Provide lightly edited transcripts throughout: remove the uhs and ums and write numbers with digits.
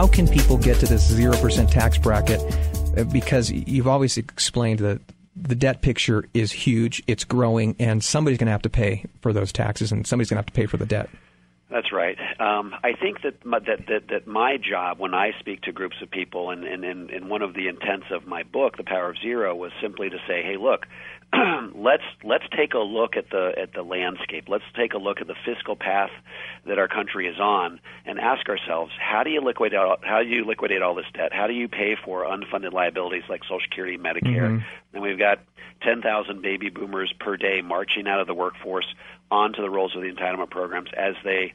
how can people get to this 0% tax bracket? Because you've always explained that the debt picture is huge, it's growing, and somebody's going to have to pay for those taxes, and somebody's going to have to pay for the debt. That's right. I think that my job when I speak to groups of people, and one of the intents of my book, The Power of Zero, was simply to say, hey, look, let's take a look at the landscape. Let's take a look at the fiscal path that our country is on, and ask ourselves, how do you liquidate all this debt? How do you pay for unfunded liabilities like Social Security, Medicare? And we've got 10,000 baby boomers per day marching out of the workforce onto the rolls of the entitlement programs. As they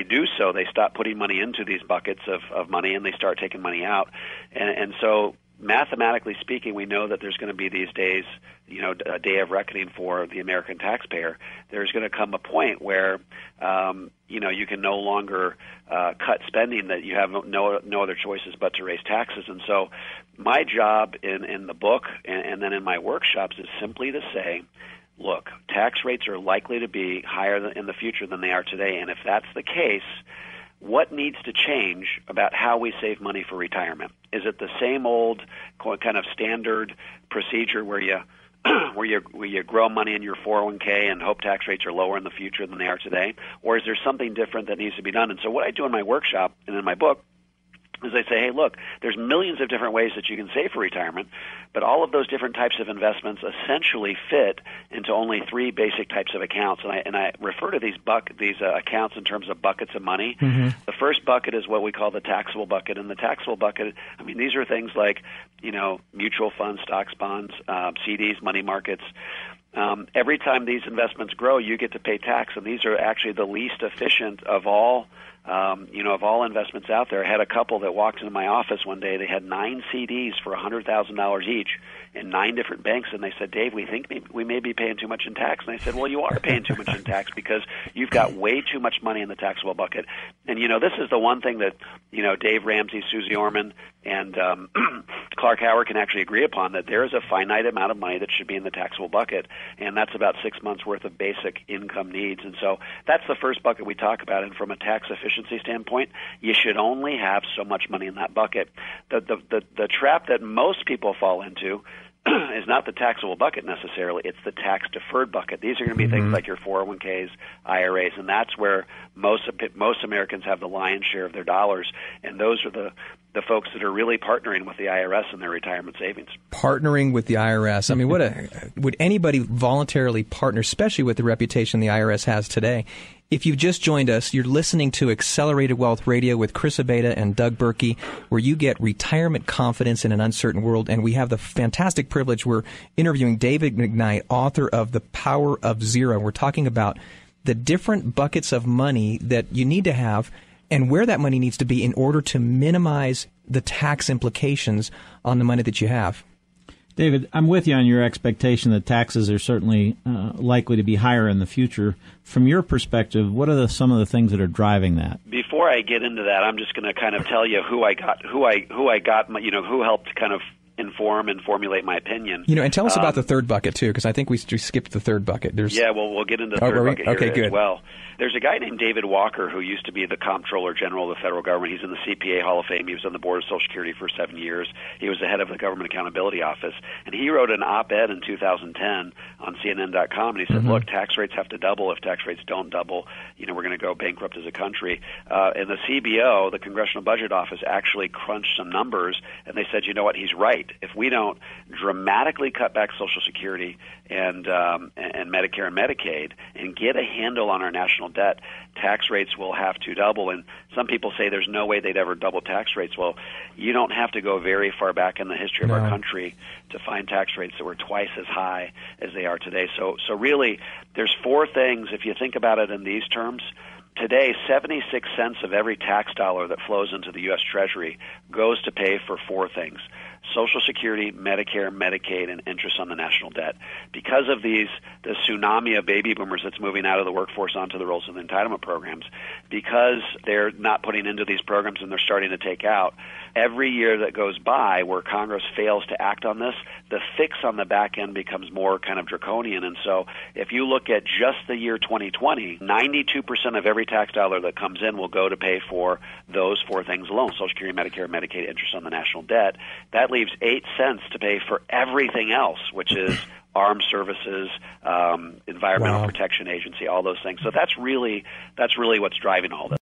do so, they stop putting money into these buckets of money, and they start taking money out. And so mathematically speaking, we know that there's going to be these days, a day of reckoning for the American taxpayer. There's going to come a point where, you can no longer cut spending, that you have no other choices but to raise taxes. And so my job in the book and then in my workshops is simply to say, look, tax rates are likely to be higher in the future than they are today. And if that's the case, what needs to change about how we save money for retirement? Is it the same old kind of standard procedure where you grow money in your 401k and hope tax rates are lower in the future than they are today? Or is there something different that needs to be done? And so what I do in my workshop and in my book is I say, hey, look, there's millions of different ways that you can save for retirement, but all of those different types of investments essentially fit into only three basic types of accounts. And I refer to these accounts in terms of buckets of money. The first bucket is what we call the taxable bucket. And the taxable bucket, these are things like, mutual funds, stocks, bonds, CDs, money markets. Every time these investments grow, you get to pay tax, and these are actually the least efficient of all investments out there. I had a couple that walked into my office one day. They had 9 CDs for $100,000 each in 9 different banks, and they said, Dave, we think we may be paying too much in tax. And I said, well, you are paying too much in tax because you've got way too much money in the taxable bucket. And, this is the one thing that, Dave Ramsey, Susie Orman, and Clark Howard can actually agree upon, that there is a finite amount of money that should be in the taxable bucket, and that's about 6 months' worth of basic income needs. And so that's the first bucket we talk about. And from a tax efficiency standpoint, you should only have so much money in that bucket. The trap that most people fall into is not the taxable bucket necessarily. It's the tax-deferred bucket. These are going to be things like your 401ks, IRAs, and that's where most Americans have the lion's share of their dollars, and those are the folks that are really partnering with the IRS in their retirement savings. Partnering with the IRS. Would anybody voluntarily partner, especially with the reputation the IRS has today? If you've just joined us, you're listening to Accelerated Wealth Radio with Chris Abeyta and Doug Berkey, where you get retirement confidence in an uncertain world. And we have the fantastic privilege, we're interviewing David McKnight, author of The Power of Zero. We're talking about the different buckets of money that you need to have and where that money needs to be in order to minimize the tax implications on the money that you have. David, I'm with you on your expectation that taxes are certainly likely to be higher in the future. From your perspective, what are some of the things that are driving that? Before I get into that, I'm just going to kind of tell you who helped kind of inform and formulate my opinion. And tell us about the third bucket too, because I think we skipped the third bucket. We'll get into the third bucket here as well. There's a guy named David Walker who used to be the Comptroller General of the federal government. He's in the CPA Hall of Fame. He was on the board of Social Security for 7 years. He was the head of the Government Accountability Office. And he wrote an op-ed in 2010 on CNN.com, and he said, look, tax rates have to double. If tax rates don't double, we're going to go bankrupt as a country. And the CBO, the Congressional Budget Office, actually crunched some numbers, and they said, you know what, he's right. If we don't dramatically cut back Social Security and Medicare and Medicaid and get a handle on our national debt, tax rates will have to double. And some people say there's no way they'd ever double tax rates. Well, you don't have to go very far back in the history of our country to find tax rates that were twice as high as they are today. So really, there's 4 things, if you think about it in these terms. Today, 76 cents of every tax dollar that flows into the U.S. Treasury goes to pay for 4 things: Social Security, Medicare, Medicaid, and interest on the national debt. Because of the tsunami of baby boomers that's moving out of the workforce onto the rolls of the entitlement programs, because they're not putting into these programs and they're starting to take out, every year that goes by where Congress fails to act on this, the fix on the back end becomes more kind of draconian. And so if you look at just the year 2020, 92% of every every tax dollar that comes in will go to pay for those four things alone: Social Security, Medicare, Medicaid, interest on the national debt. That leaves 8 cents to pay for everything else, which is armed services, Environmental Protection Agency, all those things. So that's really what's driving all this.